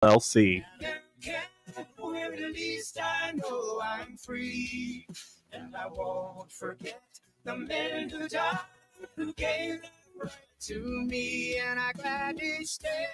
LLC. Where at least I know I'm free, and I won't forget the man who died, who gave that right to me, and I gladly stay.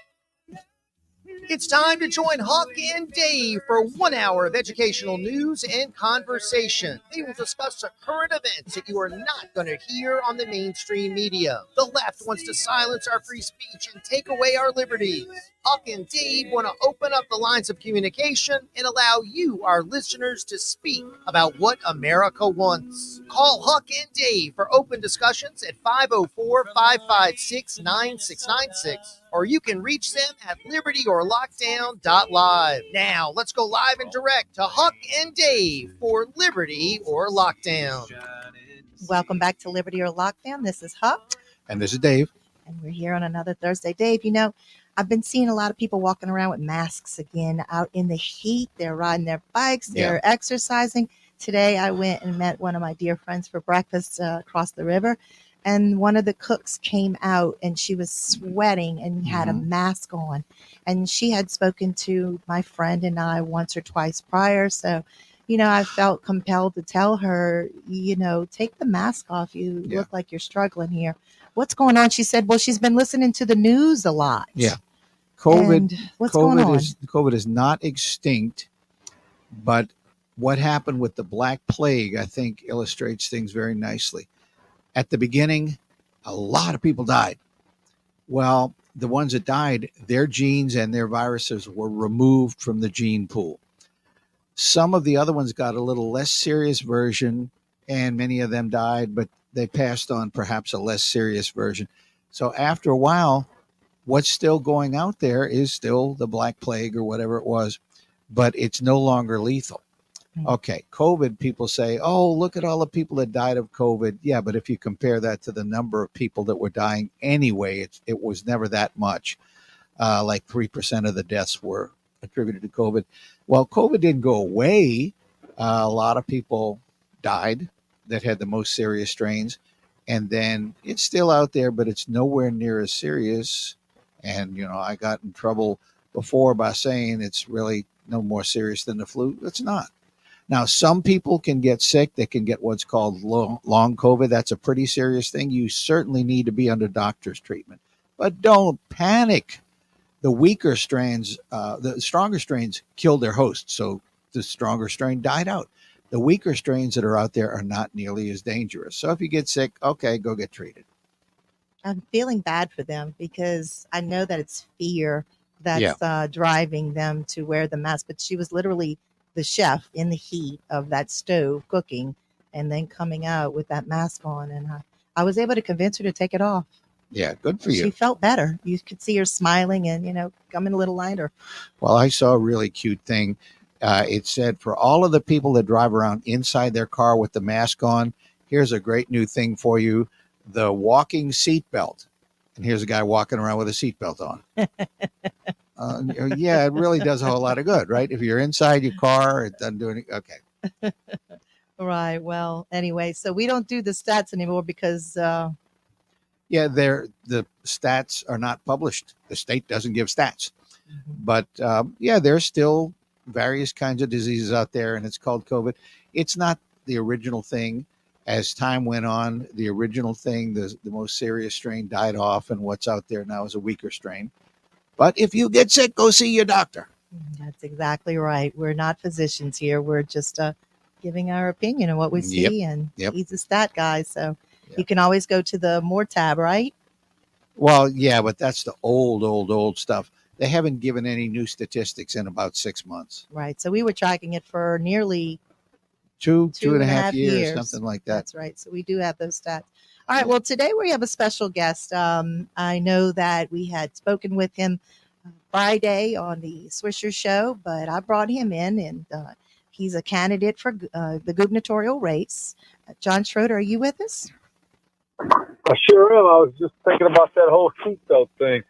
It's time to join Huck and Dave for 1 hour of educational news and conversation. They will discuss the current events that you are not going to hear on the mainstream media. The left wants to silence our free speech and take away our liberties. Huck and Dave want to open up the lines of communication and allow you, our listeners, to speak about what America wants. Call Huck and Dave for open discussions at 504-556-9696. Or you can reach them at libertyorlockdown.live. Now, let's go live and direct to Huck and Dave for Liberty or Lockdown. Welcome back to Liberty or Lockdown. This is Huck. And this is Dave. And we're here on another Thursday. Dave, you know, I've been seeing a lot of people walking around with masks again out in the heat. They're riding their bikes. They're exercising. Today, I went and met one of my dear friends for breakfast across the river. And one of the cooks came out and she was sweating and had a mask on. And she had spoken to my friend and I once or twice prior. So, you know, I felt compelled to tell her, you know, take the mask off. You look like you're struggling here. What's going on? She said, well, she's been listening to the news a lot. Yeah. COVID, and what's going on? COVID is not extinct, but what happened with the Black Plague, I think, illustrates things very nicely. At the beginning, a lot of people died. Well, the ones that died, their genes and their viruses were removed from the gene pool. Some of the other ones got a little less serious version, and many of them died, but they passed on perhaps a less serious version. So after a while, what's still going out there is still the Black Plague or whatever it was, but it's no longer lethal. Okay, COVID, people say, oh, look at all the people that died of COVID. Yeah, but if you compare that to the number of people that were dying anyway, it was never that much. Like 3% of the deaths were attributed to COVID. Well, COVID didn't go away. A lot of people died that had the most serious strains. And then it's still out there, but it's nowhere near as serious. And, you know, I got in trouble before by saying it's really no more serious than the flu. It's not. Now, some people can get sick. They can get what's called long COVID. That's a pretty serious thing. You certainly need to be under doctor's treatment. But don't panic. The weaker strains, the stronger strains killed their host. So the stronger strain died out. The weaker strains that are out there are not nearly as dangerous. So if you get sick, okay, go get treated. I'm feeling bad for them because I know that it's fear that's driving them to wear the mask. But she was literally the chef in the heat of that stove cooking and then coming out with that mask on. And I was able to convince her to take it off. Yeah, good for you. She felt better. You could see her smiling and, you know, coming a little lighter. Well, I saw a really cute thing. It said, for all of the people that drive around inside their car with the mask on, here's a great new thing for you, the walking seatbelt. And here's a guy walking around with a seatbelt on. Yeah, it really does a whole lot of good, right? If you're inside your car, it doesn't do anything. Okay. Right. Well, anyway, so we don't do the stats anymore because... the stats are not published. The state doesn't give stats. But, there's still various kinds of diseases out there, and it's called COVID. It's not the original thing. As time went on, the original thing, the most serious strain died off, and what's out there now is a weaker strain. But if you get sick, go see your doctor. That's exactly right. We're not physicians here. We're just giving our opinion on what we see, and he's a stat guy, so you can always go to the More tab, right? Well, yeah, but that's the old stuff. They haven't given any new statistics in about 6 months. Right. So we were tracking it for nearly two and a half years, something like that. That's right. So we do have those stats. All right. Well, today we have a special guest. I know that we had spoken with him Friday on the Swisher Show, but I brought him in, and he's a candidate for the gubernatorial race. John Schroder, are you with us? I sure am. I was just thinking about that whole seatbelt thing.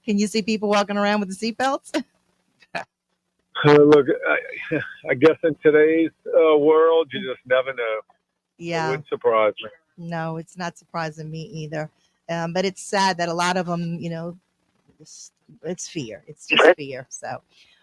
Can you see people walking around with the seatbelts? Look, I guess in today's world, you just never know. Yeah. It wouldn't surprise me. No, it's not surprising me either. But it's sad that a lot of them, you know, it's fear. It's just fear. So,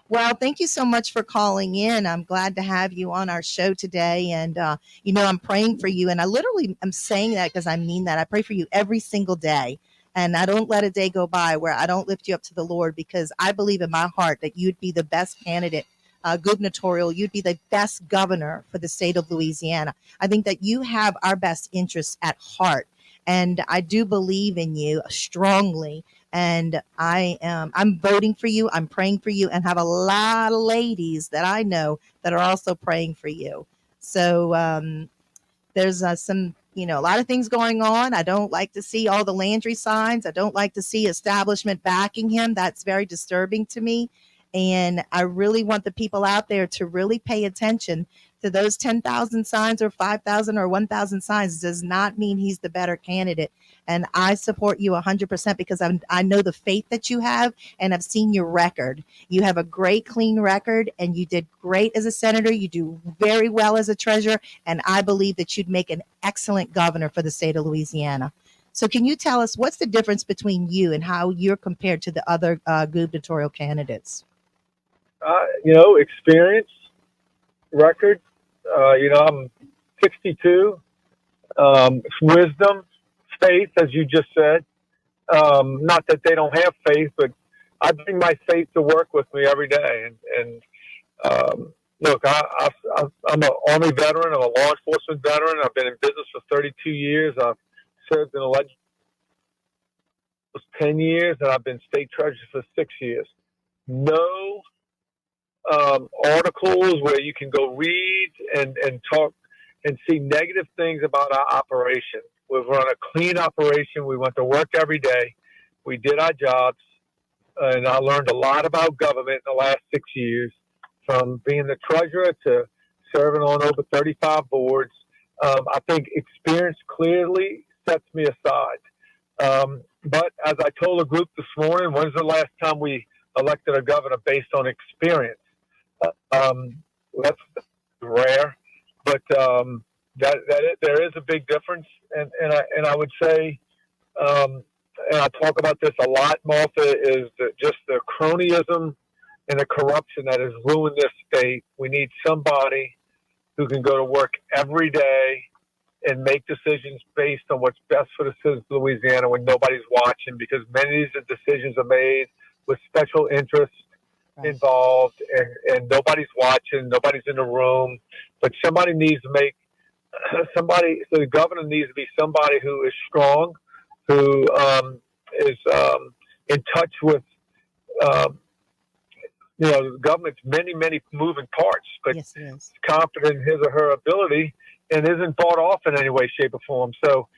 well, thank you so much for calling in. I'm glad to have you on our show today. And, I'm praying for you. And I literally am saying that because I mean that. I pray for you every single day. And I don't let a day go by where I don't lift you up to the Lord, because I believe in my heart that you'd be the best candidate, gubernatorial. You'd be the best governor for the state of Louisiana. I think that you have our best interests at heart. And I do believe in you strongly. And I'm voting for you. I'm praying for you, and have a lot of ladies that I know that are also praying for you. So there's a lot of things going on. I don't like to see all the Landry signs. I don't like to see establishment backing him. That's very disturbing to me. And I really want the people out there to really pay attention to those 10,000 signs or 5,000 or 1,000 signs. Does not mean he's the better candidate. And I support you 100% because I know the faith that you have, and I've seen your record. You have a great, clean record, and you did great as a senator. You do very well as a treasurer, and I believe that you'd make an excellent governor for the state of Louisiana. So can you tell us what's the difference between you and how you're compared to the other gubernatorial candidates? Experience, record. I'm 62. Wisdom, faith, as you just said. Not that they don't have faith, but I bring my faith to work with me every day. And look, I'm an Army veteran. I'm a law enforcement veteran. I've been in business for 32 years. I've served in the legislature for 10 years, and I've been state treasurer for 6 years. No articles where you can go read and talk and see negative things about our operation. We've run a clean operation. We went to work every day. We did our jobs. And I learned a lot about government in the last 6 years, from being the treasurer to serving on over 35 boards. I think experience clearly sets me aside. But as I told a group this morning, when's the last time we elected a governor based on experience? That's rare, but there is a big difference. And I would say, and I talk about this a lot, Martha, is just the cronyism and the corruption that has ruined this state. We need somebody who can go to work every day and make decisions based on what's best for the citizens of Louisiana when nobody's watching, because many of these decisions are made with special interests involved, and nobody's watching, nobody's in the room. But somebody needs to make somebody. So the governor needs to be somebody who is strong, who is in touch with the government's many moving parts, but Yes, it is. confident in his or her ability and isn't bought off in any way, shape, or form. So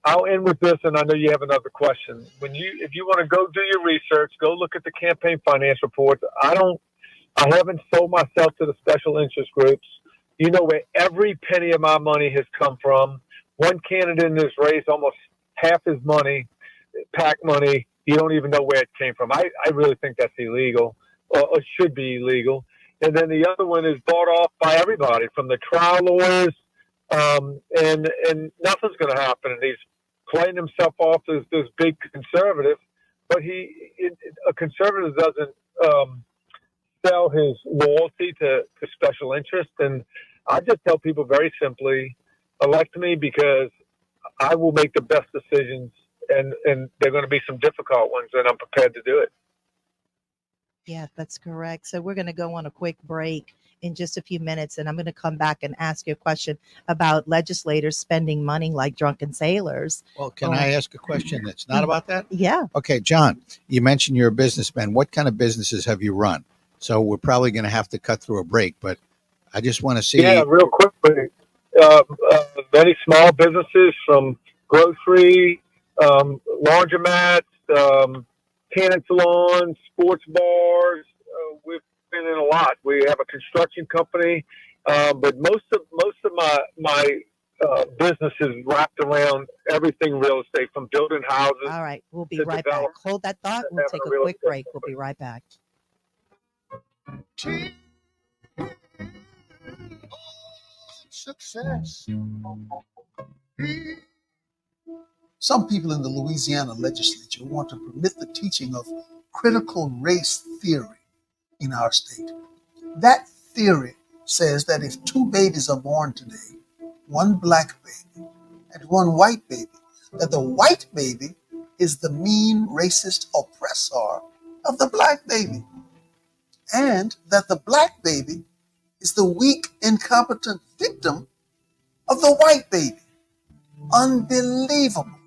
I'll end with this, and I know you have another question. If you want to go do your research, go look at the campaign finance reports. I haven't sold myself to the special interest groups. You know where every penny of my money has come from. One candidate in this race, almost half his money, PAC money, you don't even know where it came from. I really think that's illegal, or should be illegal. And then the other one is bought off by everybody, from the trial lawyers, and nothing's going to happen. And he's playing himself off as this big conservative, but a conservative doesn't sell his loyalty to special interest. And I just tell people very simply, elect me, because I will make the best decisions, and they're going to be some difficult ones, and I'm prepared to do it. Yeah, that's correct. So we're going to go on a quick break in just a few minutes, and I'm going to come back and ask you a question about legislators spending money like drunken sailors. Well, can I ask a question that's not about that? Yeah. Okay, John, you mentioned you're a businessman. What kind of businesses have you run? So we're probably going to have to cut through a break, but I just want to see. Yeah, real quickly. Many small businesses, from grocery, laundromats, tanning salons, sports bars. We've been in a lot. We have a construction company, but most of my business is wrapped around everything real estate, from building houses. All right, we'll be right back. Hold that thought. We'll take a quick break. We'll be right back. Success. Some people in the Louisiana legislature want to permit the teaching of critical race theory in our state. That theory says that if two babies are born today, one black baby and one white baby, that the white baby is the mean racist oppressor of the black baby, and that the black baby is the weak, incompetent victim of the white baby. Unbelievable.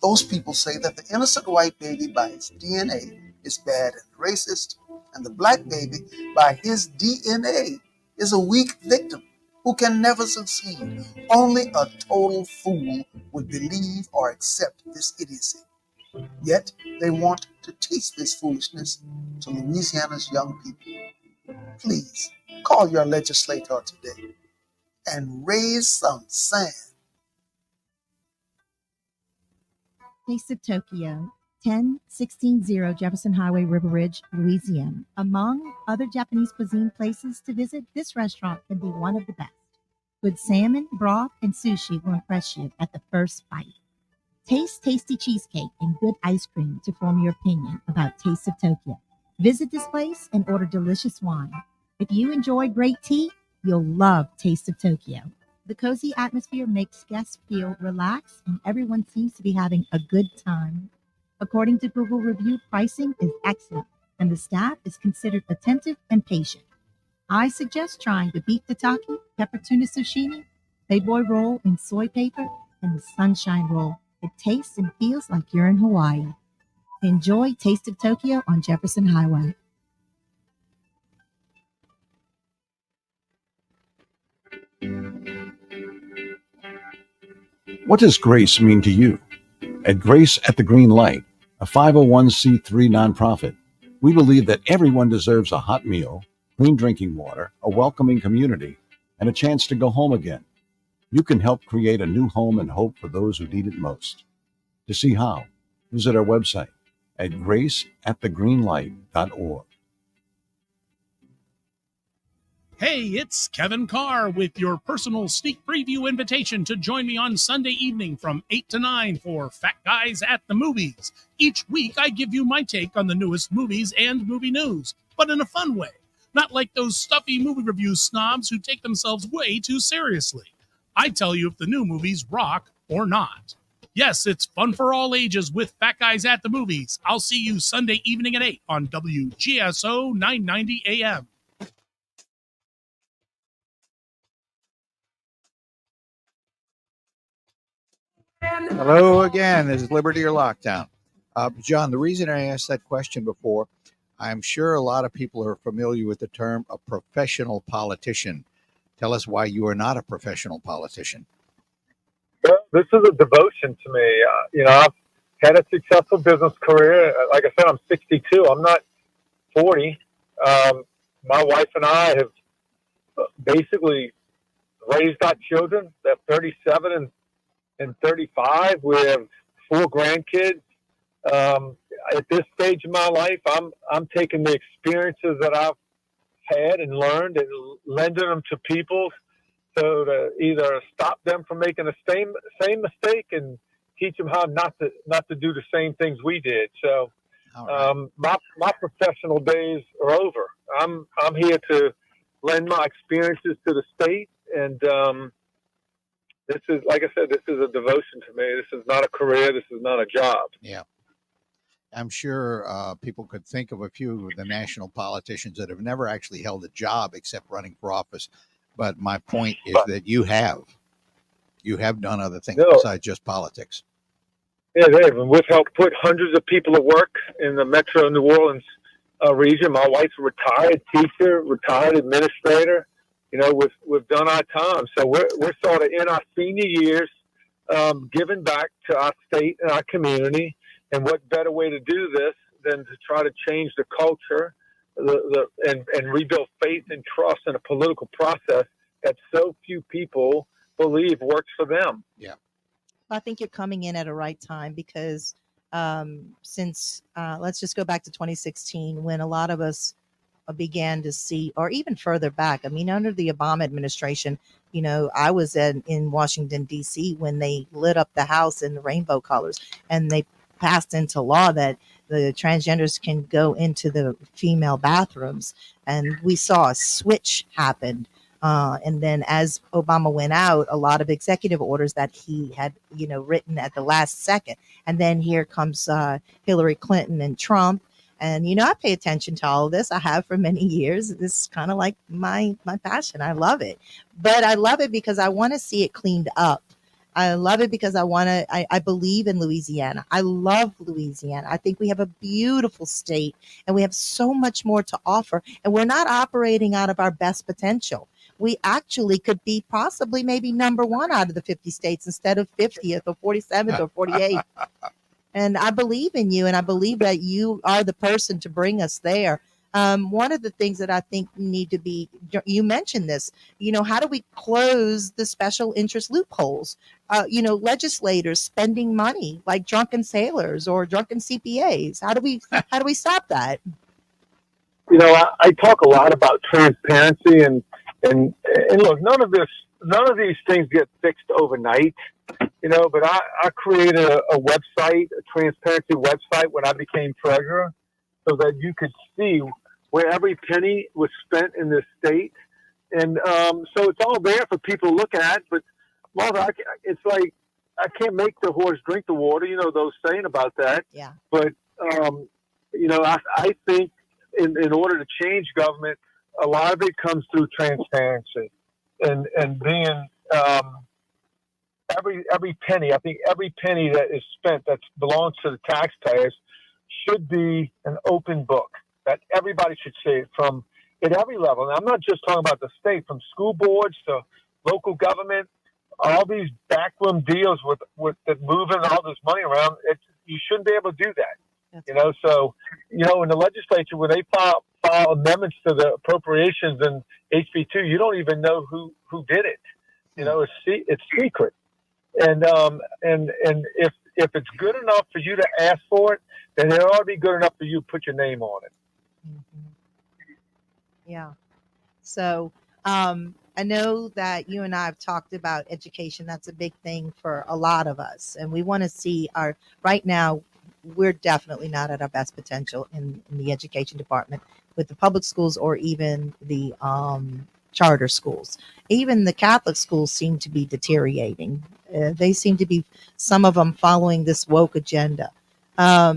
Those people say that the innocent white baby by its DNA is bad and racist, and the black baby by his DNA is a weak victim who can never succeed. Only a total fool would believe or accept this idiocy. Yet they want to teach this foolishness to Louisiana's young people. Please call your legislator today and raise some sand. Taste of Tokyo, 10160 Jefferson Highway, River Ridge, Louisiana. Among other Japanese cuisine places to visit, this restaurant can be one of the best. Good salmon, broth, and sushi will impress you at the first bite. Taste tasty cheesecake and good ice cream to form your opinion about Taste of Tokyo. Visit this place and order delicious wine. If you enjoy great tea, you'll love Taste of Tokyo. The cozy atmosphere makes guests feel relaxed, and everyone seems to be having a good time. According to Google review, pricing is excellent, and the staff is considered attentive and patient. I suggest trying the beef tataki, pepper tuna sashimi, playboy roll in soy paper, and the sunshine roll. It tastes and feels like you're in Hawaii. Enjoy Taste of Tokyo on Jefferson Highway. What does grace mean to you? At Grace at the Green Light, a 501c3 nonprofit, we believe that everyone deserves a hot meal, clean drinking water, a welcoming community, and a chance to go home again. You can help create a new home and hope for those who need it most. To see how, visit our website at graceatthegreenlight.org. Hey, it's Kevin Carr with your personal sneak preview invitation to join me on Sunday evening from 8 to 9 for Fat Guys at the Movies. Each week, I give you my take on the newest movies and movie news, but in a fun way. Not like those stuffy movie review snobs who take themselves way too seriously. I tell you if the new movies rock or not. Yes, it's fun for all ages with Fat Guys at the Movies. I'll see you Sunday evening at 8 on WGSO 990 AM. Hello again. This is Liberty or Lockdown. John, the reason I asked that question before, I'm sure a lot of people are familiar with the term a professional politician. Tell us why you are not a professional politician. Well, this is a devotion to me. I've had a successful business career. Like I said, I'm 62. I'm not 40. My wife and I have basically raised our children. They're 37 and 35. We have 4 grandkids. At this stage of my life, I'm taking the experiences that I've had and learned and lending them to people, so to either stop them from making the same mistake and teach them how not to do the same things we did. So, my professional days are over. I'm here to lend my experiences to the state, and this is, like I said, this is a devotion to me. This is not a career. This is not a job. Yeah. I'm sure people could think of a few of the national politicians that have never actually held a job except running for office. But my point is that you have done other things besides just politics. Yeah, Dave, and we've helped put hundreds of people to work in the Metro New Orleans region. My wife's a retired teacher, retired administrator. We've done our time. So we're sort of in our senior years, giving back to our state and our community. And what better way to do this than to try to change the culture and rebuild faith and trust in a political process that so few people believe works for them. Yeah. I think you're coming in at a right time because since let's just go back to 2016 when a lot of us began to see, or even further back. I mean, under the Obama administration, I was in Washington, D.C. when they lit up the house in the rainbow colors, and they passed into law that the transgenders can go into the female bathrooms. And we saw a switch happen. And then as Obama went out, a lot of executive orders that he had, written at the last second. And then here comes Hillary Clinton and Trump. And, I pay attention to all of this. I have for many years. This is kind of like my passion. I love it. But I love it because I want to see it cleaned up. I love it because I believe in Louisiana. I love Louisiana. I think we have a beautiful state and we have so much more to offer. And we're not operating out of our best potential. We actually could be possibly maybe number one out of the 50 states instead of 50th or 47th or 48th. And I believe in you, and I believe that you are the person to bring us there. One of the things that I think need to be, you mentioned this, how do we close the special interest loopholes? Legislators spending money like drunken sailors or drunken CPAs. How do we stop that? I talk a lot about transparency and look, none of these things get fixed overnight. But I created a website, a transparency website when I became treasurer so that you could see where every penny was spent in this state. And so it's all there for people to look at. But, Martha, it's like I can't make the horse drink the water, those saying about that. Yeah. But, I think in order to change government, a lot of it comes through transparency and being every penny. I think every penny that is spent that belongs to the taxpayers should be an open book that everybody should see it from at every level. And I'm not just talking about the state, from school boards to local government, all these backroom deals with moving all this money around. You shouldn't be able to do that. So, in the legislature, when they file amendments to the appropriations in HB2, you don't even know who did it. It's secret. And if it's good enough for you to ask for it, then it ought to be good enough for you to put your name on it. Mm-hmm. Yeah. So, I know that you and I have talked about education. That's a big thing for a lot of us. And we want to see right now, we're definitely not at our best potential in the education department with the public schools or even the charter schools. Even the Catholic schools seem to be deteriorating. They seem to be, some of them, following this woke agenda. My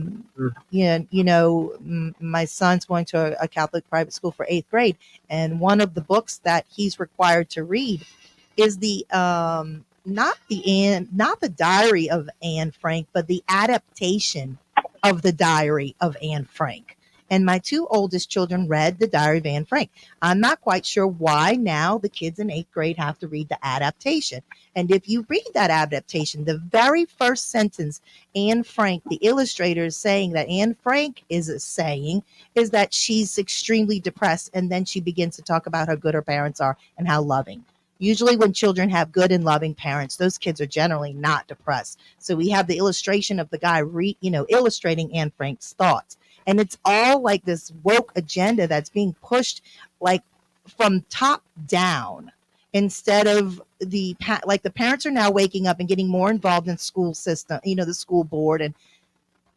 son's going to a Catholic private school for 8th grade, and one of the books that he's required to read is the not the diary of Anne Frank, but the adaptation of the diary of Anne Frank. And my two oldest children read the diary of Anne Frank. I'm not quite sure why now the kids in 8th grade have to read the adaptation. And if you read that adaptation, the very first sentence, Anne Frank, the illustrator, is saying that Anne Frank is saying is that she's extremely depressed. And then she begins to talk about how good her parents are and how loving. Usually when children have good and loving parents, those kids are generally not depressed. So we have the illustration of the guy illustrating Anne Frank's thoughts. And it's all like this woke agenda that's being pushed like from top down, instead of the parents are now waking up and getting more involved in school system, the school board, and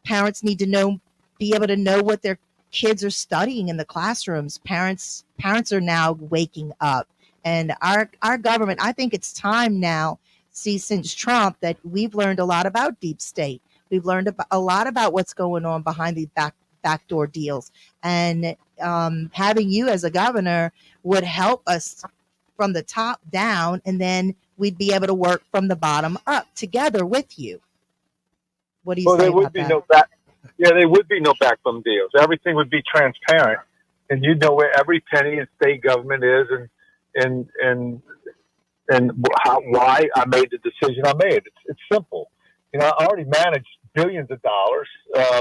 parents need to be able to know what their kids are studying in the classrooms. Parents are now waking up. And our government, I think it's time now, since Trump, that we've learned a lot about deep state. We've learned a lot about what's going on behind the backdoor deals. And having you as a governor would help us from the top down, and then we'd be able to work from the bottom up together with you. What do you say about that? There would be no backroom deals. Everything would be transparent, and you'd know where every penny in state government is, and why I made the decision I made. It's simple. I already managed billions of dollars.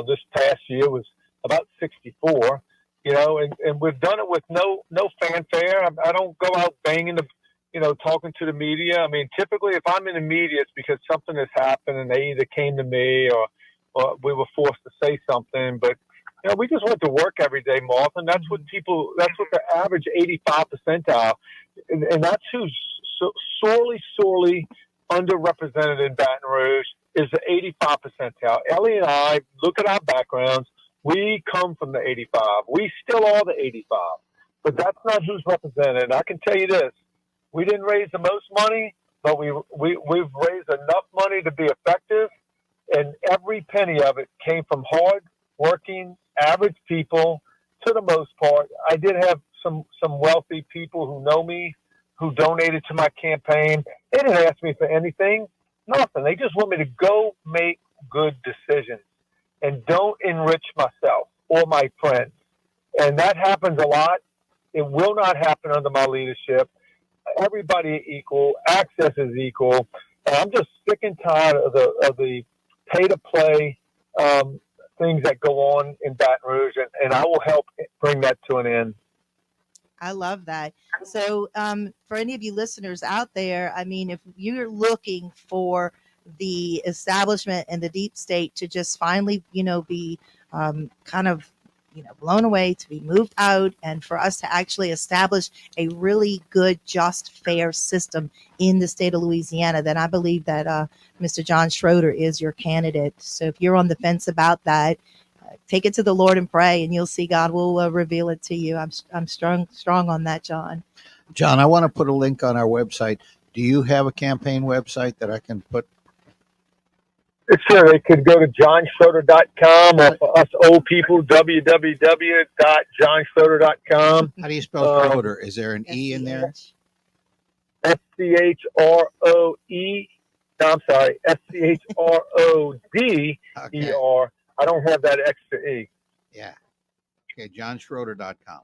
This past year was about 64. And we've done it with no fanfare. I don't go out banging talking to the media. I mean, typically if I'm in the media, it's because something has happened and they either came to me or we were forced to say something. But We just went to work every day, Martha, and that's what the average 85 percentile, and that's who's sorely underrepresented in Baton Rouge is the 85 percentile. Ellie and I, look at our backgrounds. We come from the 85. We still are the 85, but that's not who's represented. And I can tell you this: we didn't raise the most money, but we've raised enough money to be effective, and every penny of it came from hard working, average people. To the most part, I did have some wealthy people who know me, who donated to my campaign. They didn't ask me for anything, nothing. They just want me to go make good decisions and don't enrich myself or my friends. And that happens a lot. It will not happen under my leadership. Everybody is equal. Access is equal. And I'm just sick and tired of the pay-to-play things that go on in Baton Rouge, and I will help bring that to an end. I love that. So for any of you listeners out there, I mean, if you're looking for the establishment and the deep state to just finally, be kind of, blown away, to be moved out, and for us to actually establish a really good, just, fair system in the state of Louisiana, then I believe that Mr. John Schroder is your candidate. So if you're on the fence about that, take it to the Lord and pray, and you'll see God will reveal it to you. I'm strong on that, John. John, I want to put a link on our website. Do you have a campaign website that I can put? Sure, they could go to johnschroder.com, or for us old people, www.johnschroder.com. How do you spell Schroder? Is there an E in there? SCHROE. No, I'm sorry, SCHRODER. Okay. I don't have that extra E. Yeah. Okay, johnschroder.com.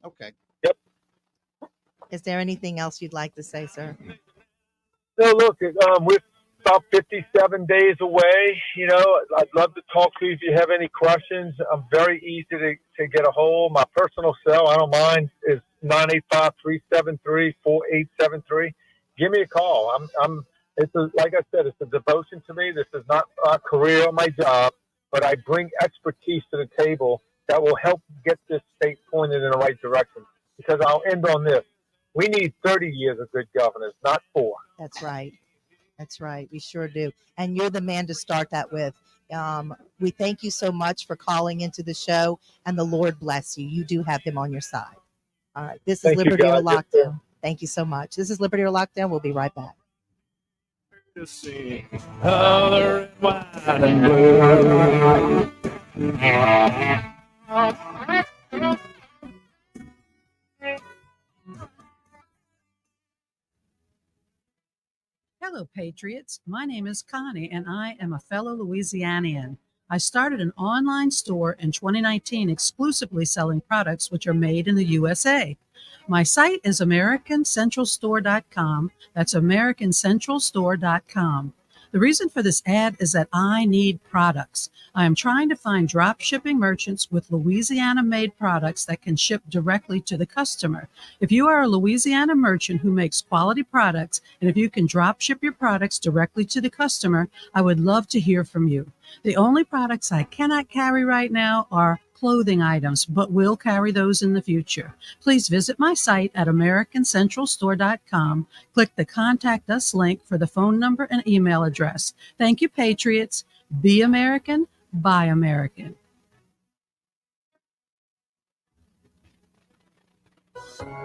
Okay. Yep. Is there anything else you'd like to say, sir? No, look, we're about 57 days away. I'd love to talk to you if you have any questions. I'm very easy to get a hold. My personal cell, I don't mind, is 985-373-4873. Give me a call. Like I said, it's a devotion to me. This is not a career or my job, but I bring expertise to the table that will help get this state pointed in the right direction. Because I'll end on this. We need 30 years of good governors, not 4. That's right. That's right. We sure do. And you're the man to start that with. We thank you so much for calling into the show, and the Lord bless you. You do have him on your side. All right. This is Liberty or Lockdown. Thank you so much. This is Liberty or Lockdown. We'll be right back. To see color and white and blue. Hello, Patriots. My name is Connie, and I am a fellow Louisianian. I started an online store in 2019 exclusively selling products which are made in the USA. My site is AmericanCentralStore.com. That's AmericanCentralStore.com. The reason for this ad is that I need products. I am trying to find drop shipping merchants with Louisiana-made products that can ship directly to the customer. If you are a Louisiana merchant who makes quality products, and if you can drop ship your products directly to the customer, I would love to hear from you. The only products I cannot carry right now are clothing items, but will carry those in the future. Please visit my site at AmericanCentralStore.com. Click the Contact Us link for the phone number and email address. Thank you, Patriots. Be American, buy American.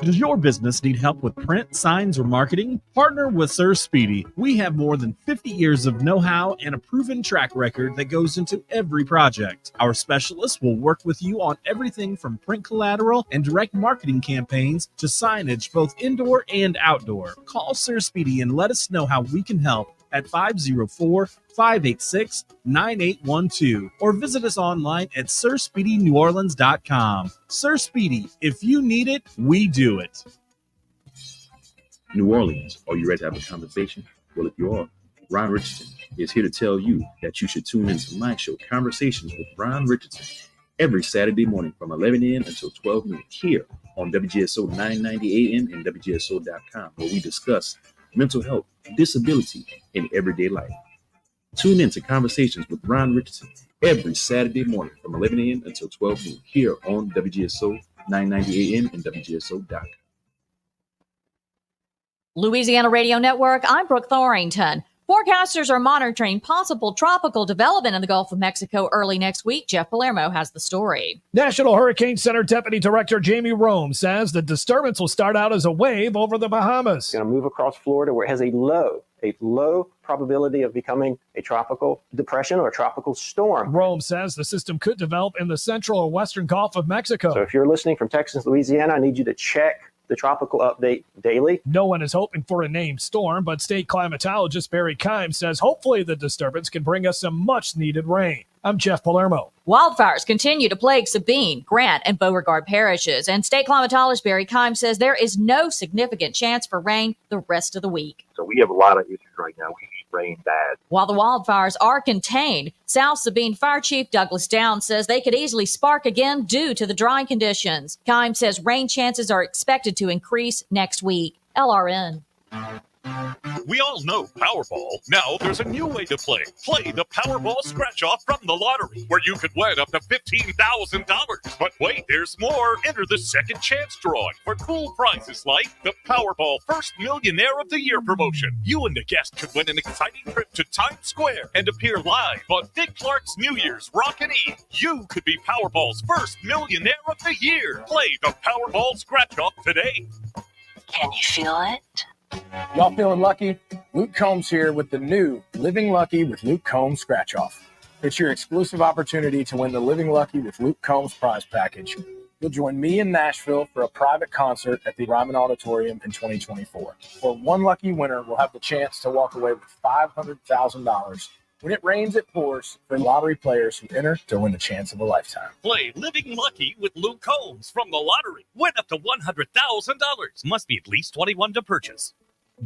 Does your business need help with print, signs, or marketing? Partner with Sir Speedy. We have more than 50 years of know-how and a proven track record that goes into every project. Our specialists will work with you on everything from print collateral and direct marketing campaigns to signage, both indoor and outdoor. Call Sir Speedy and let us know how we can help at 504-586-9812 or visit us online at SirSpeedyNewOrleans.com. Sir Speedy, if you need it, we do it. New Orleans, are you ready to have a conversation? Well, if you are, Ron Richardson is here to tell you that you should tune into my show, Conversations with Ron Richardson, every Saturday morning from 11 a.m. until 12 noon here on WGSO 990 AM and WGSO.com, where we discuss mental health, disability, and everyday life. Tune in to Conversations with Ron Richardson every Saturday morning from 11 a.m. until 12 noon here on WGSO 990 AM and WGSO.com. Louisiana Radio Network, I'm Brooke Thorington. Forecasters are monitoring possible tropical development in the Gulf of Mexico early next week. Jeff Palermo has the story. National Hurricane Center Deputy Director Jamie Rome says the disturbance will start out as a wave over the Bahamas. It's going to move across Florida where it has a low probability of becoming a tropical depression or a tropical storm. Rome says the system could develop in the central or western Gulf of Mexico. So if you're listening from Texas, Louisiana, I need you to check the tropical update daily. No one is hoping for a named storm, but state climatologist Barry Kimes says hopefully the disturbance can bring us some much-needed rain. I'm Jeff Palermo. Wildfires continue to plague Sabine, Grant, and Beauregard parishes, and state climatologist Barry Kimes says there is no significant chance for rain the rest of the week. So we have a lot of issues right now. We need rain bad. While the wildfires are contained, South Sabine Fire Chief Douglas Downs says they could easily spark again due to the drying conditions. Kimes says rain chances are expected to increase next week. LRN. We all know Powerball. Now there's a new way to play. Play the Powerball Scratch-Off from the lottery, where you could win up to $15,000. But wait, there's more. Enter the second chance drawing for cool prizes like the Powerball First Millionaire of the Year promotion. You and the guest could win an exciting trip to Times Square and appear live on Dick Clark's New Year's Rockin' Eve. You could be Powerball's First Millionaire of the Year. Play the Powerball Scratch-Off today. Can you feel it? Y'all feeling lucky? Luke Combs here with the new Living Lucky with Luke Combs Scratch Off. It's your exclusive opportunity to win the Living Lucky with Luke Combs prize package. You'll join me in Nashville for a private concert at the Ryman Auditorium in 2024. For one lucky winner, we'll have the chance to walk away with $500,000. When it rains, it pours for lottery players who enter to win the chance of a lifetime. Play Living Lucky with Luke Combs from the lottery. Win up to $100,000. Must be at least 21 to purchase.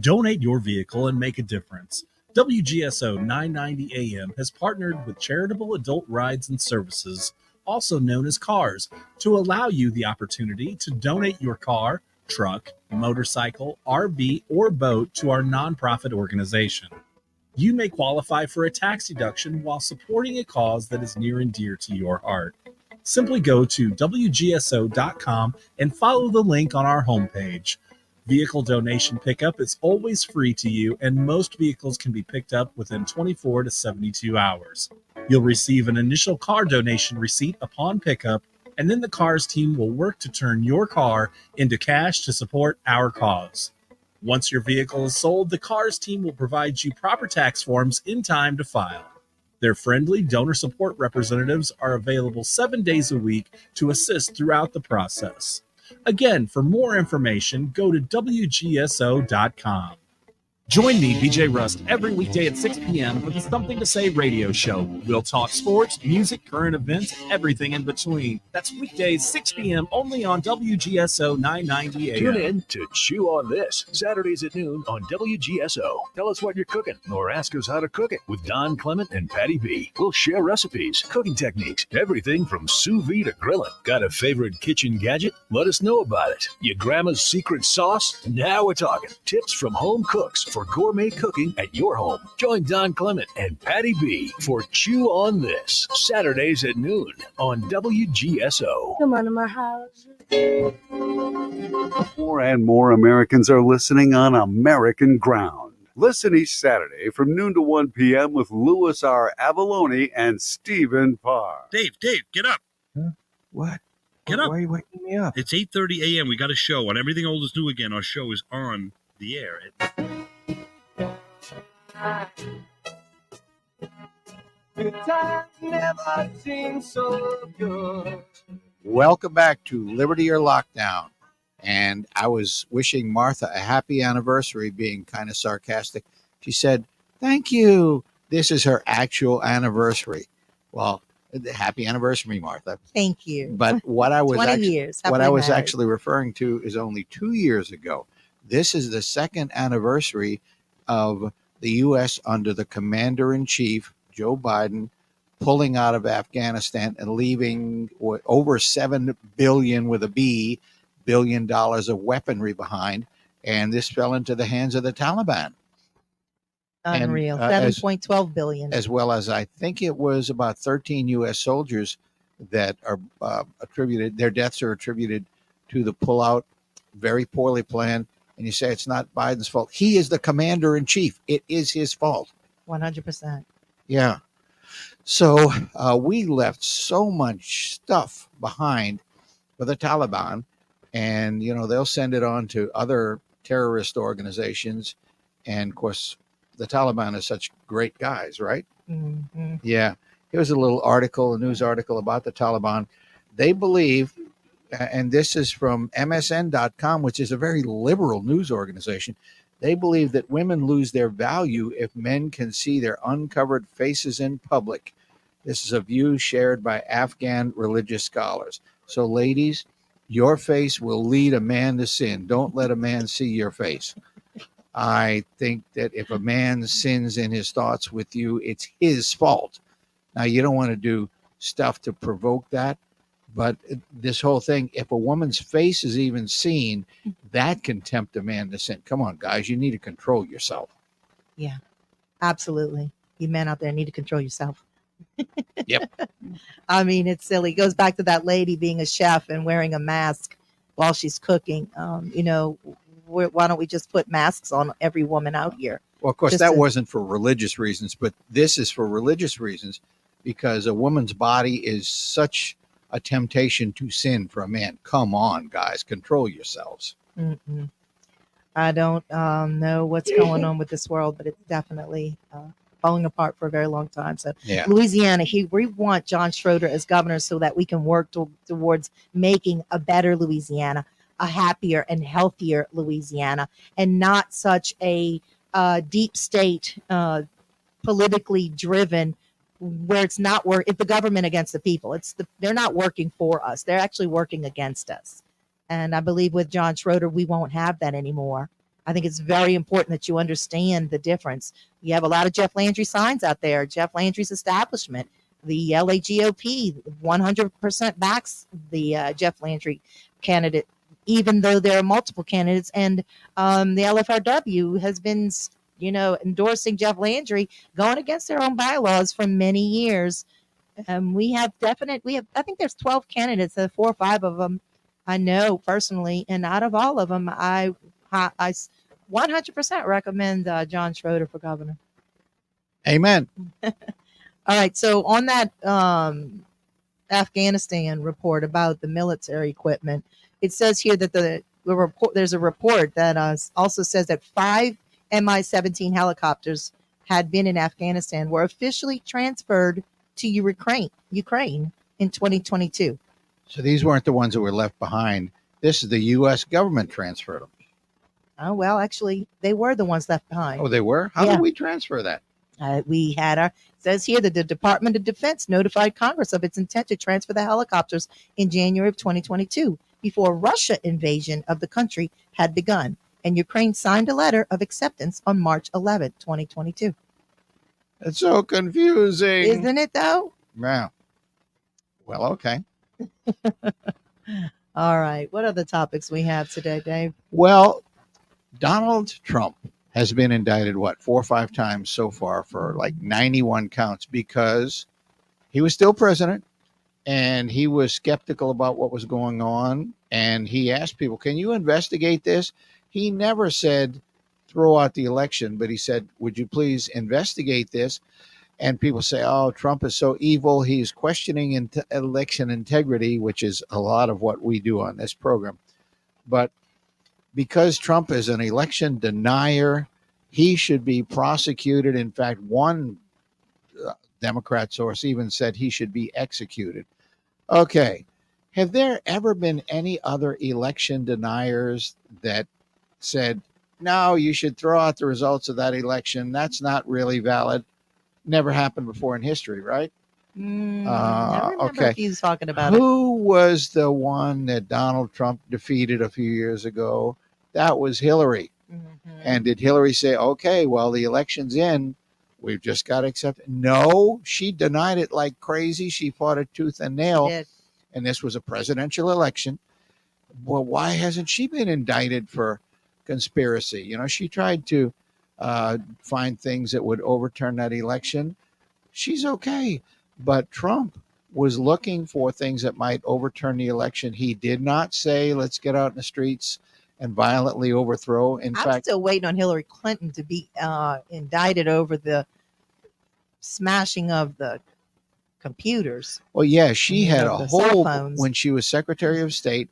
Donate your vehicle and make a difference. WGSO 990 AM has partnered with Charitable Adult Rides and Services, also known as CARS, to allow you the opportunity to donate your car, truck, motorcycle, RV, or boat to our nonprofit organization. You may qualify for a tax deduction while supporting a cause that is near and dear to your heart. Simply go to WGSO.com and follow the link on our homepage. Vehicle donation pickup is always free to you, and most vehicles can be picked up within 24 to 72 hours. You'll receive an initial car donation receipt upon pickup, and then the CARS team will work to turn your car into cash to support our cause. Once your vehicle is sold, the CARS team will provide you proper tax forms in time to file. Their friendly donor support representatives are available 7 days a week to assist throughout the process. Again, for more information, go to WGSO.com. Join me, BJ Rust, every weekday at 6 p.m. for the Something to Say radio show. We'll talk sports, music, current events, everything in between. That's weekdays, 6 p.m. only on WGSO 990 AM. Tune in to Chew on This, Saturdays at noon on WGSO. Tell us what you're cooking or ask us how to cook it with Don Clement and Patty B. We'll share recipes, cooking techniques, everything from sous vide to grilling. Got a favorite kitchen gadget? Let us know about it. Your grandma's secret sauce? Now we're talking. Tips from home cooks for gourmet cooking at your home. Join Don Clement and Patty B for Chew on This, Saturdays at noon on WGSO. Come on to my house. More and more Americans are listening on American ground. Listen each Saturday from noon to 1 p.m. with Louis R. Avalone and Stephen Parr. Dave, get up. Huh? What? Get up. Why are you waking me up? It's 8:30 a.m. We got a show on Everything Old is New Again. Our show is on the air. Good times never seem so good. Welcome back to Liberty or Lockdown. And I was wishing Martha a happy anniversary, being kind of sarcastic. She said, "Thank you. This is her actual anniversary." Well, happy anniversary, Martha. Thank you. But what I was 20 years. what I was married. actually referring to is only 2 years ago. This is the second anniversary of the U.S. under the Commander-in-Chief, Joe Biden, pulling out of Afghanistan and leaving over $7 billion with a B, $billion of weaponry behind. And this fell into the hands of the Taliban. Unreal. And, 7.12 billion. as well as I think it was about 13 U.S. soldiers that are attributed, their deaths are attributed to the pullout, very poorly planned. And you say it's not Biden's fault. He is the commander in chief. It is his fault. 100%. Yeah. So we left so much stuff behind for the Taliban, and they'll send it on to other terrorist organizations. And of course, the Taliban is such great guys, right? Mm-hmm. Yeah. Here's a little article, a news article about the Taliban. They believe, and this is from MSN.com, which is a very liberal news organization. They believe that women lose their value if men can see their uncovered faces in public. This is a view shared by Afghan religious scholars. So, ladies, your face will lead a man to sin. Don't let a man see your face. I think that if a man sins in his thoughts with you, it's his fault. Now, you don't want to do stuff to provoke that, but this whole thing, if a woman's face is even seen, that can tempt a man to sin. Come on, guys, you need to control yourself. Yeah, absolutely. You men out there need to control yourself. Yep. I mean, it's silly. It goes back to that lady being a chef and wearing a mask while she's cooking. Why don't we just put masks on every woman out here? Well, of course, that wasn't for religious reasons, but this is for religious reasons because a woman's body is such a temptation to sin for a man. Come on, guys, control yourselves. Mm-mm. I don't know what's going on with this world, but it's definitely falling apart for a very long time. So Yeah. Louisiana, we want John Schroder as governor so that we can work towards making a better Louisiana, a happier and healthier Louisiana, and not such a deep state, politically driven, where it's not it's the government against the people. They're not working for us. They're actually working against us. And I believe with John Schroder, we won't have that anymore. I think it's very important that you understand the difference. You have a lot of Jeff Landry signs out there. Jeff Landry's establishment, the LA GOP, 100% backs the Jeff Landry candidate, even though there are multiple candidates. And the LFRW has been, endorsing Jeff Landry, going against their own bylaws for many years. I think there's 12 candidates, 4 or 5 of them I know personally. And out of all of them, I 100% recommend John Schroder for governor. Amen. All right. So on that Afghanistan report about the military equipment, it says here that there's a report that also says that 5 Mi-17 helicopters had been in Afghanistan were officially transferred to Ukraine in 2022. So these weren't the ones that were left behind. This is the U.S. government transferred them. Oh, well, actually, they were the ones left behind. Oh, they were? How Yeah. did we transfer that? It says here that the Department of Defense notified Congress of its intent to transfer the helicopters in January of 2022 before Russia invasion of the country had begun. And Ukraine signed a letter of acceptance on March 11, 2022. It's so confusing. Isn't it, though? Yeah. Well, okay. All right. What other topics we have today, Dave? Well, Donald Trump has been indicted, 4 or 5 times so far for like 91 counts because he was still president and he was skeptical about what was going on. And he asked people, can you investigate this? He never said throw out the election, but he said, would you please investigate this? And people say, oh, Trump is so evil. He's questioning election integrity, which is a lot of what we do on this program. But because Trump is an election denier, he should be prosecuted. In fact, one Democrat source even said he should be executed. Okay. Have there ever been any other election deniers that said, no, you should throw out the results of that election? That's not really valid. Never happened before in history, right? I remember Okay. if he was talking about it. Who was the one that Donald Trump defeated a few years ago? That was Hillary. And did Hillary say, okay, well, the election's in, we've just got to accept it? No, she denied it like crazy. She fought it tooth and nail. She did. And this was a presidential election. Well, why hasn't she been indicted for conspiracy? She tried to find things that would overturn that election, she's okay. But Trump was looking for things that might overturn the election. He did not say, let's get out in the streets and violently overthrow. In I'm fact, still waiting on Hillary Clinton to be indicted over the smashing of the computers. well, yeah, she had over a the cell whole, phones. when she was Secretary of State,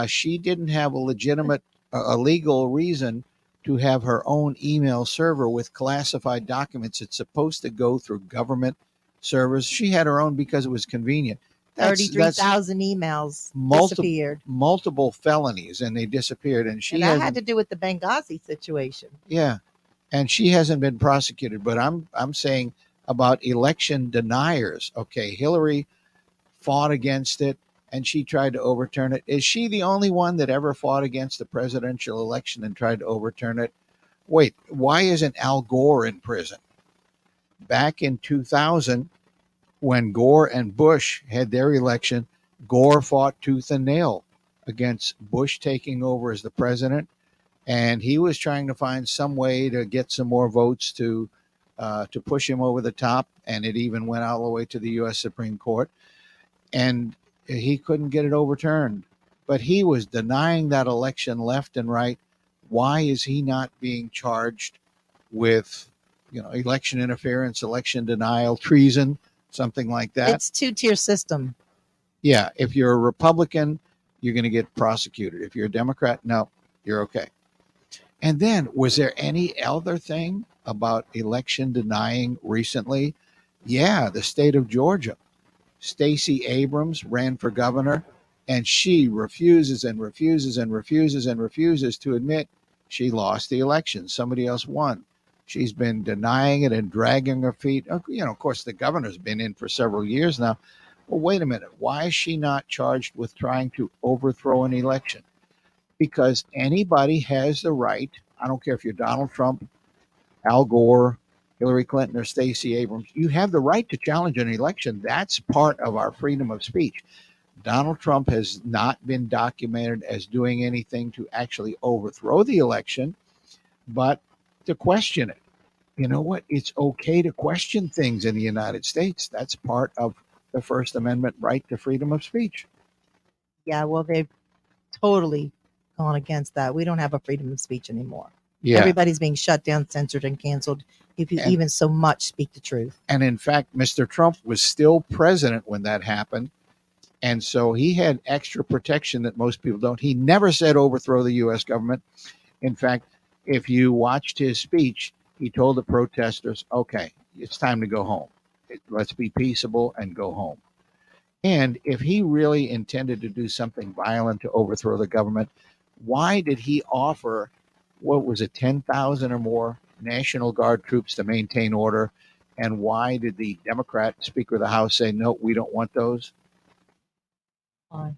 she didn't have a legitimate, a legal reason to have her own email server with classified documents. It's supposed to go through government servers. She had her own because it was convenient. 33,000 emails disappeared. Multiple felonies, and they disappeared. And she And that hasn't- had to do with the Benghazi situation. yeah, and she hasn't been prosecuted. But I'm saying about election deniers. Okay, Hillary fought against it, and she tried to overturn it. Is she the only one that ever fought against the presidential election and tried to overturn it? Wait, why isn't Al Gore in prison? Back in 2000, when Gore and Bush had their election, Gore fought tooth and nail against Bush taking over as the president, and he was trying to find some way to get some more votes to push him over the top, and it even went all the way to the U.S. Supreme Court, and he couldn't get it overturned. But he was denying that election left and right. Why is he not being charged with, election interference, election denial, treason, something like that? It's two-tier system. Yeah, if you're a Republican, you're going to get prosecuted. If you're a Democrat, no, you're okay. And then, was there any other thing about election denying recently? Yeah, the state of Georgia. Stacey Abrams ran for governor, and she refuses and refuses and refuses and refuses to admit she lost the election. Somebody else won. She's been denying it and dragging her feet. Of course, the governor's been in for several years now. Well, wait a minute. Why is she not charged with trying to overthrow an election? Because anybody has the right. I don't care if you're Donald Trump, Al Gore, Hillary Clinton, or Stacey Abrams. You have the right to challenge an election. That's part of our freedom of speech. Donald Trump has not been documented as doing anything to actually overthrow the election, but to question it. You know what? It's okay to question things in the United States. That's part of the First Amendment right to freedom of speech. Yeah, well, they've totally gone against that. We don't have a freedom of speech anymore. Yeah. Everybody's being shut down, censored, and canceled if you even so much speak the truth. And in fact, Mr. Trump was still president when that happened. And so he had extra protection that most people don't. He never said overthrow the U.S. government. In fact, if you watched his speech, he told the protesters, okay, it's time to go home. Let's be peaceable and go home. And if he really intended to do something violent to overthrow the government, why did he offer, 10,000 or more National Guard troops to maintain order? And why did the Democrat Speaker of the House say, no, we don't want those? Why?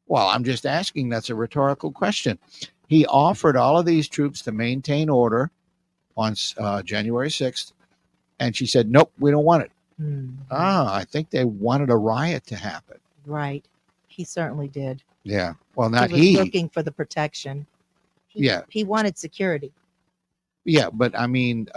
Well, I'm just asking. That's a rhetorical question. He offered all of these troops to maintain order on January 6th, and she said, nope, we don't want it. I think they wanted a riot to happen. Right. He certainly did. Yeah. Well, not he. Was looking for the protection. He wanted security. Yeah, but I mean,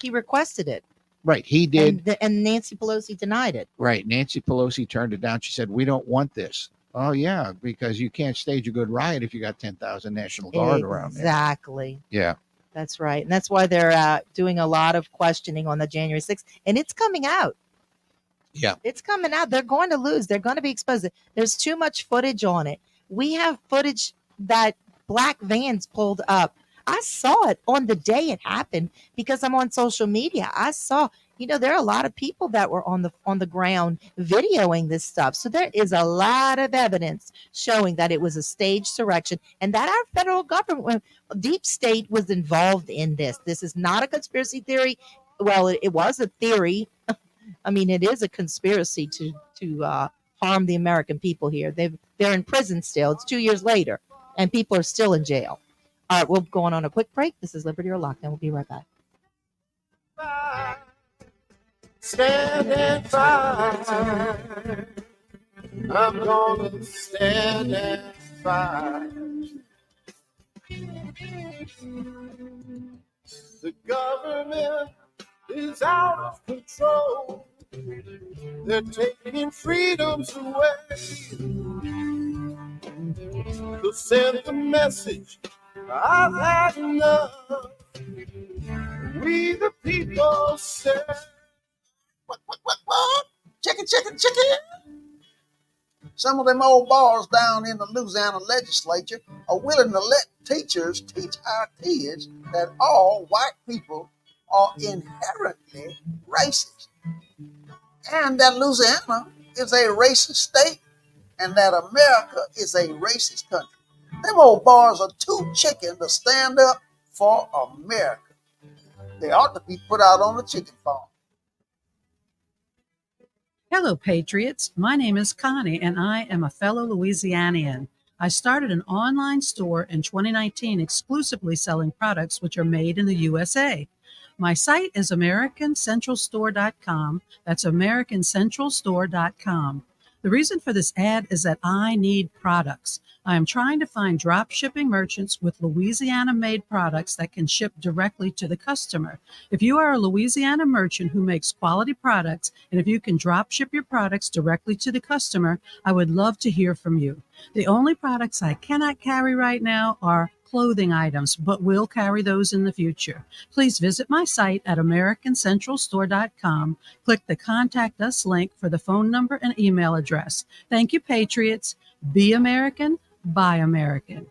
he requested it. Right, he did. And Nancy Pelosi denied it. Right, Nancy Pelosi turned it down. She said, we don't want this. Oh, yeah, because you can't stage a good riot if you got 10,000 National Guard around there. Exactly. Yeah. That's right. And that's why they're doing a lot of questioning on the January 6th. And it's coming out. Yeah. It's coming out. They're going to lose. They're going to be exposed. There's too much footage on it. We have footage that black vans pulled up. I saw it on the day it happened because I'm on social media. I saw, there are a lot of people that were on the ground videoing this stuff. So there is a lot of evidence showing that it was a staged insurrection and that our federal government, deep state, was involved in this. This is not a conspiracy theory. Well, it was a theory. I mean, it is a conspiracy to harm the American people here. They're in prison still. It's 2 years later, and people are still in jail. All right, we're going on a quick break. This is Liberty or Lockdown. We'll be right back. Stand and fight. I'm gonna stand and fight. The government is out of control. They're taking freedoms away. To send the message, I've had enough. We the people say, what? Chicken, chicken, chicken. Some of them old bars down in the Louisiana legislature are willing to let teachers teach our kids that all white people are inherently racist, and that Louisiana is a racist state, and that America is a racist country. Them old bars are too chicken to stand up for America. They ought to be put out on the chicken farm. Hello, Patriots. My name is Connie, and I am a fellow Louisianian. I started an online store in 2019 exclusively selling products which are made in the USA. My site is AmericanCentralStore.com. That's AmericanCentralStore.com. The reason for this ad is that I need products. I am trying to find drop shipping merchants with Louisiana-made products that can ship directly to the customer. If you are a Louisiana merchant who makes quality products, and if you can drop ship your products directly to the customer, I would love to hear from you. The only products I cannot carry right now are clothing items, but will carry those in the future. Please visit my site at AmericanCentralStore.com. Click the Contact Us link for the phone number and email address. Thank you, Patriots. Be American, buy American.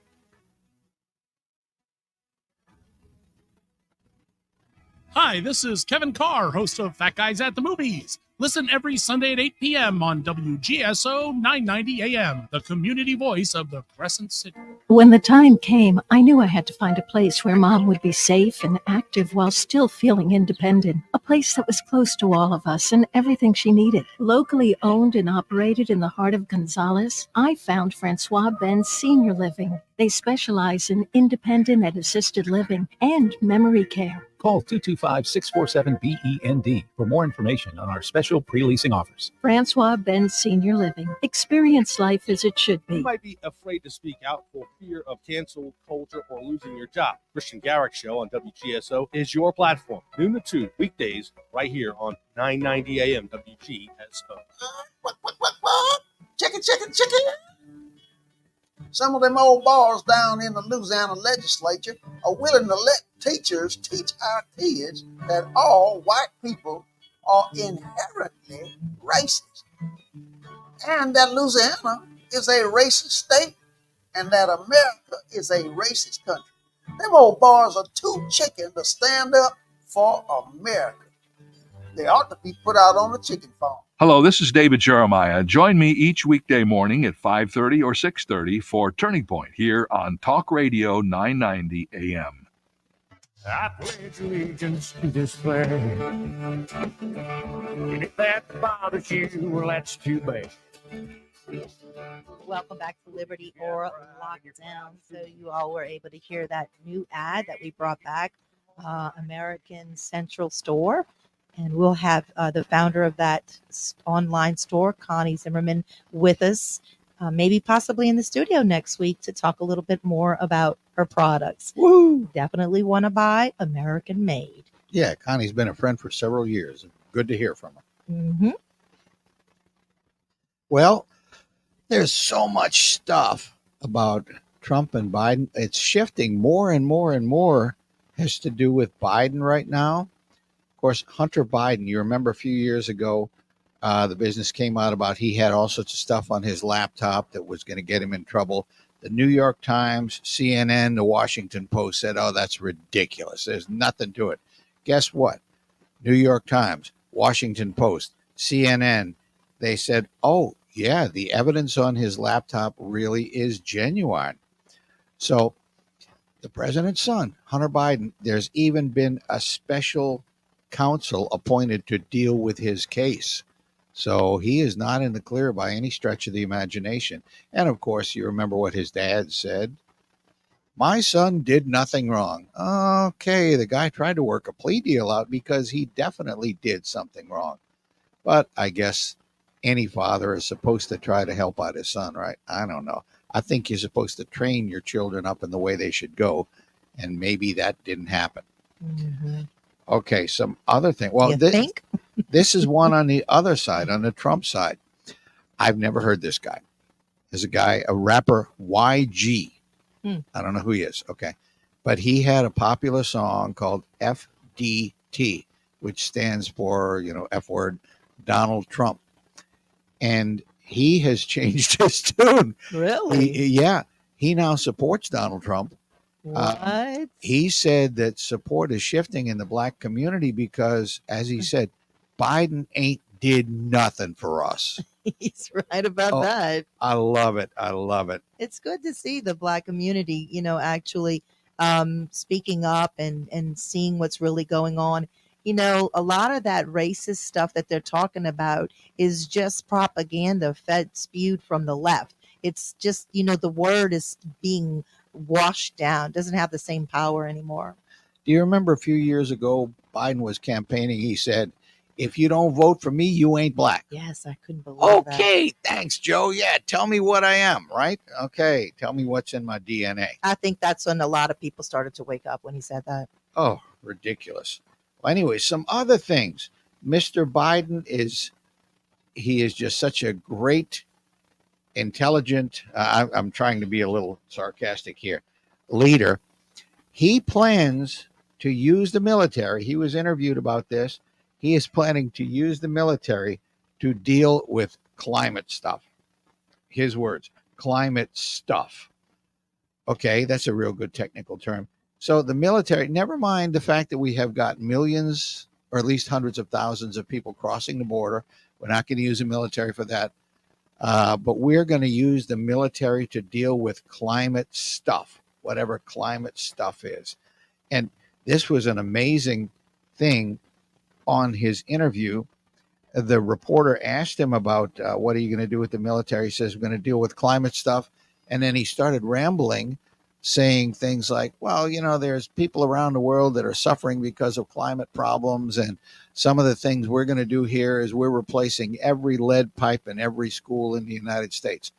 Hi, this is Kevin Carr, host of Fat Guys at the Movies. Listen every Sunday at 8 p.m. on WGSO 990 AM, the community voice of the Crescent City. When the time came, I knew I had to find a place where Mom would be safe and active while still feeling independent. A place that was close to all of us and everything she needed. Locally owned and operated in the heart of Gonzales, I found Francois Ben's Senior Living. They specialize in independent and assisted living and memory care. Call 225-647-BEND for more information on our special pre-leasing offers. Francois Ben Senior Living. Experience life as it should be. You might be afraid to speak out for fear of cancel culture or losing your job. Christian Garrick Show on WGSO is your platform. Noon to 2, weekdays, right here on 990 AM WGSO. What? Chicken, chicken, chicken. Some of them old bars down in the Louisiana legislature are willing to let teachers teach our kids that all white people are inherently racist, and that Louisiana is a racist state, and that America is a racist country. Them old bars are too chicken to stand up for America. They ought to be put out on the chicken farm. Hello, this is David Jeremiah. Join me each weekday morning at 5:30 or 6:30 for Turning Point here on Talk Radio 990 AM. I pledge allegiance to this flag. And if that bothers you, well, that's too bad. Welcome back to Liberty or Lockdown. So you all were able to hear that new ad that we brought back, American Central Store. And we'll have the founder of that online store, Connie Zimmerman, with us, maybe possibly in the studio next week to talk a little bit more about her products. Woo! Definitely want to buy American made. Yeah, Connie's been a friend for several years. Good to hear from her. Mm-hmm. Well, there's so much stuff about Trump and Biden. It's shifting more and more and more. Has to do with Biden right now. Of course, Hunter Biden, you remember a few years ago, the business came out about he had all sorts of stuff on his laptop that was going to get him in trouble. The New York Times, CNN, the Washington Post said, oh, that's ridiculous. There's nothing to it. Guess what? New York Times, Washington Post, CNN, they said, oh, yeah, the evidence on his laptop really is genuine. So the president's son, Hunter Biden, there's even been a special counsel appointed to deal with his case. So he is not in the clear by any stretch of the imagination. And of course, you remember what his dad said. My son did nothing wrong. Okay, the guy tried to work a plea deal out because he definitely did something wrong. But I guess any father is supposed to try to help out his son, right? I don't know. I think you're supposed to train your children up in the way they should go. And maybe that didn't happen. Mhm. Okay, some other thing. Well, You think? this is one on the other side, on the Trump side. I've never heard this guy. There's a rapper, YG. Hmm. I don't know who he is. Okay. But he had a popular song called FDT, which stands for, F word, Donald Trump. And he has changed his tune. Really? Yeah. He now supports Donald Trump. What? He said that support is shifting in the black community because, as he said, Biden ain't did nothing for us. He's right about that. I love it. I love it. It's good to see the black community, actually speaking up and seeing what's really going on. A lot of that racist stuff that they're talking about is just propaganda spewed from the left. It's just, the word is being washed down, doesn't have the same power anymore. Do you remember a few years ago, Biden was campaigning? He said, if you don't vote for me, you ain't black. Yes, I couldn't believe that. Okay, thanks, Joe. Yeah, tell me what I am, right? Okay, tell me what's in my DNA. I think that's when a lot of people started to wake up when he said that. Oh, ridiculous. Well, anyway, some other things. Mr. Biden is just such a great, intelligent, I'm trying to be a little sarcastic here, leader. He plans to use the military. He was interviewed about this. He is planning to use the military to deal with climate stuff. His words, climate stuff. Okay, that's a real good technical term. So the military, never mind the fact that we have got millions or at least hundreds of thousands of people crossing the border. We're not going to use the military for that. But we're going to use the military to deal with climate stuff, whatever climate stuff is. And this was an amazing thing. On his interview, the reporter asked him about what are you going to do with the military? He says, we're going to deal with climate stuff. And then he started rambling, saying things like, well, there's people around the world that are suffering because of climate problems. And some of the things we're going to do here is we're replacing every lead pipe in every school in the United States.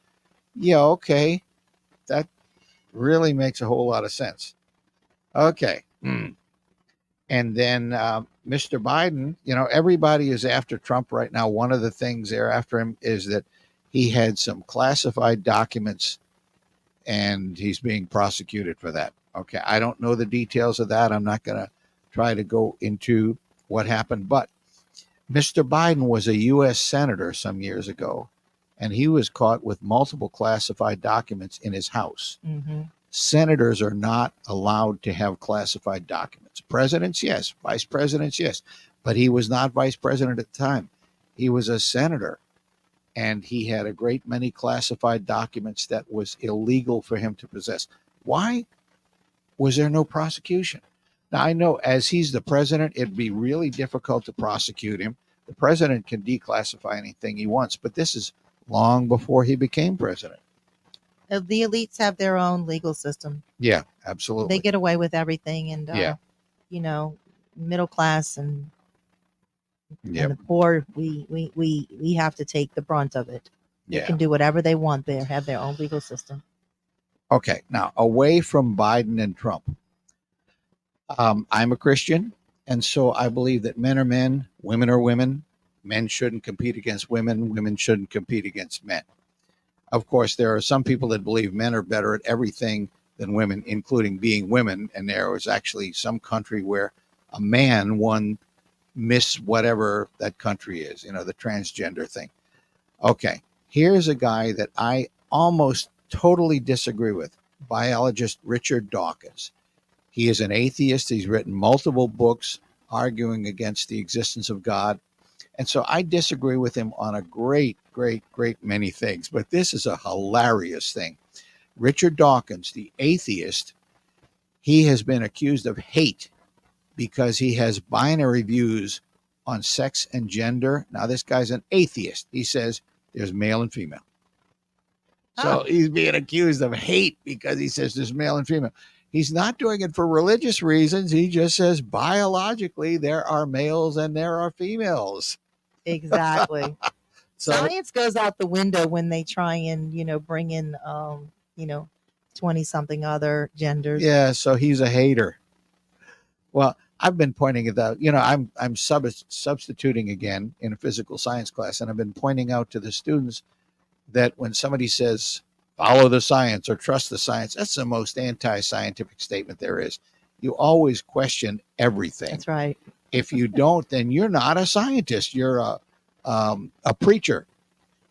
Yeah, okay. That really makes a whole lot of sense. Okay. And then Mr. Biden, everybody is after Trump right now. One of the things they're after him is that he had some classified documents and he's being prosecuted for that. Okay. I don't know the details of that. I'm not going to try to go into what happened. But Mr. Biden was a U.S. senator some years ago, and he was caught with multiple classified documents in his house. Mm-hmm. Senators are not allowed to have classified documents. Presidents, yes. Vice presidents, yes. But he was not vice president at the time. He was a senator, and he had a great many classified documents that was illegal for him to possess. Why was there no prosecution? Now, I know as he's the president, it'd be really difficult to prosecute him. The president can declassify anything he wants, but this is long before he became president. The elites have their own legal system. Yeah, absolutely. They get away with everything, and middle class and the poor, we have to take the brunt of it. They can do whatever they want there, have their own legal system. Okay, now away from Biden and Trump. I'm a Christian, and so I believe that men are men, women are women. Men shouldn't compete against women. Women shouldn't compete against men. Of course, there are some people that believe men are better at everything than women, including being women. And there was actually some country where a man won Miss whatever that country is, the transgender thing. Okay, here's a guy that I almost totally disagree with, biologist Richard Dawkins. He is an atheist. He's written multiple books arguing against the existence of God. And so I disagree with him on a great many things, but this is a hilarious thing. Richard Dawkins, the atheist, he has been accused of hate because he has binary views on sex and gender. Now, this guy's an atheist. He says there's male and female. So he's being accused of hate because he says there's male and female. He's not doing it for religious reasons. He just says biologically there are males and there are females. Exactly. So, science goes out the window when they try and, bring in, 20 something other genders. Yeah. So he's a hater. Well, I've been pointing it out. I'm substituting again in a physical science class, and I've been pointing out to the students that when somebody says follow the science or trust the science, that's the most anti-scientific statement there is. You always question everything. That's right. If you don't, then you're not a scientist. You're a preacher.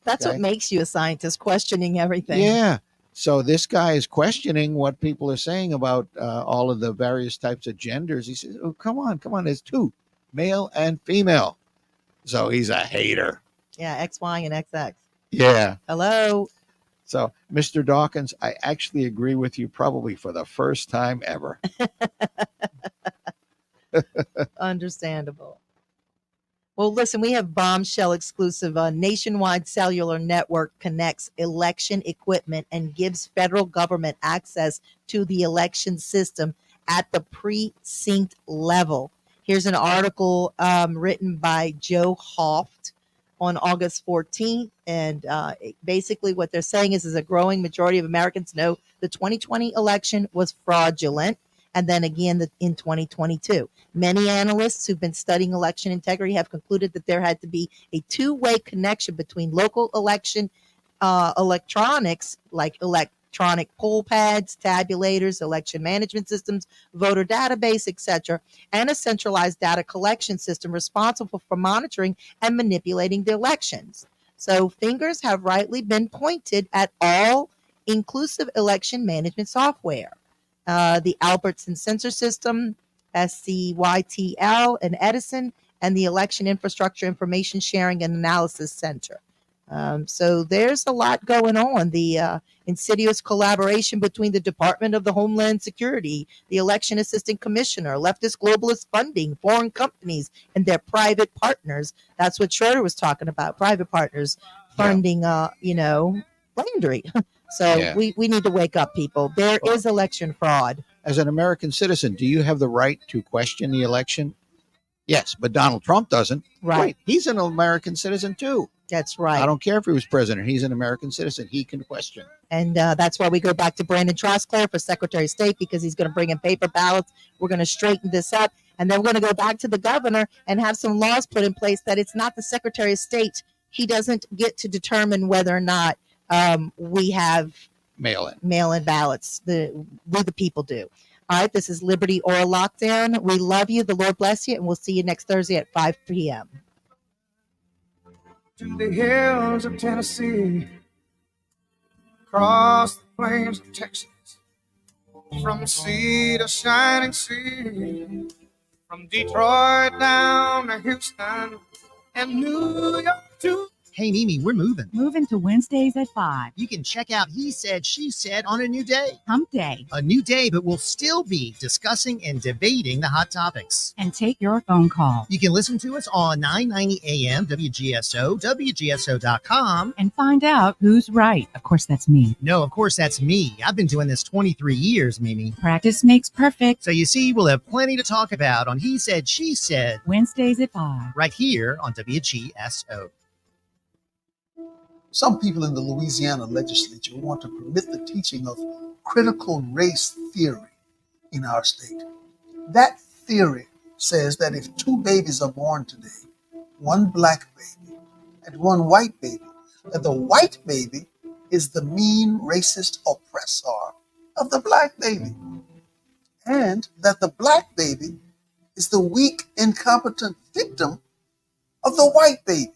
That's Okay? what makes you a scientist, questioning everything. Yeah. So this guy is questioning what people are saying about all of the various types of genders. He says, "Oh, come on. There's two, male and female." So he's a hater. Yeah, X, Y, and XX. Yeah. Hello. So, Mr. Dawkins, I actually agree with you probably for the first time ever. Understandable. Well, listen, we have bombshell exclusive. A nationwide cellular network connects election equipment and gives federal government access to the election system at the precinct level. Here's an article written by Joe Hoft on August 14th. And basically what they're saying is a growing majority of Americans know the 2020 election was fraudulent. And then again in 2022. Many analysts who've been studying election integrity have concluded that there had to be a two-way connection between local election electronics, like electronic poll pads, tabulators, election management systems, voter database, etc., and a centralized data collection system responsible for monitoring and manipulating the elections. So fingers have rightly been pointed at all inclusive election management software. The Albertson Sensor System, SCYTL, and Edison, and the Election Infrastructure Information Sharing and Analysis Center. So there's a lot going on. The insidious collaboration between the Department of the Homeland Security, the Election Assistant Commissioner, leftist globalist funding, foreign companies, and their private partners. That's what Schroder was talking about, private partners funding, landry. So we need to wake up, people. There is election fraud. As an American citizen, do you have the right to question the election? Yes, but Donald Trump doesn't. Right. He's an American citizen too. That's right. I don't care if he was president. He's an American citizen. He can question. And that's why we go back to Brandon Trostclair for Secretary of State, because he's going to bring in paper ballots. We're going to straighten this up. And then we're going to go back to the governor and have some laws put in place that it's not the Secretary of State. He doesn't get to determine whether or not we have mail-in ballots. We the people do. All right, this is Liberty or Lockdown. We love you. The Lord bless you, and we'll see you next Thursday at 5 p.m. To the hills of Tennessee, across the plains of Texas, from sea to shining sea, from Detroit down to Houston and New York too. Hey, Mimi, we're moving. Moving to Wednesdays at 5. You can check out He Said, She Said on a new day. Hump Day. A new day, but we'll still be discussing and debating the hot topics. And take your phone call. You can listen to us on 990 AM, WGSO, WGSO.com. And find out who's right. Of course, that's me. No, of course, that's me. I've been doing this 23 years, Mimi. Practice makes perfect. So you see, we'll have plenty to talk about on He Said, She Said. Wednesdays at 5. Right here on WGSO. Some people in the Louisiana legislature want to permit the teaching of critical race theory in our state. That theory says that if two babies are born today, one black baby and one white baby, that the white baby is the mean racist oppressor of the black baby, and that the black baby is the weak, incompetent victim of the white baby.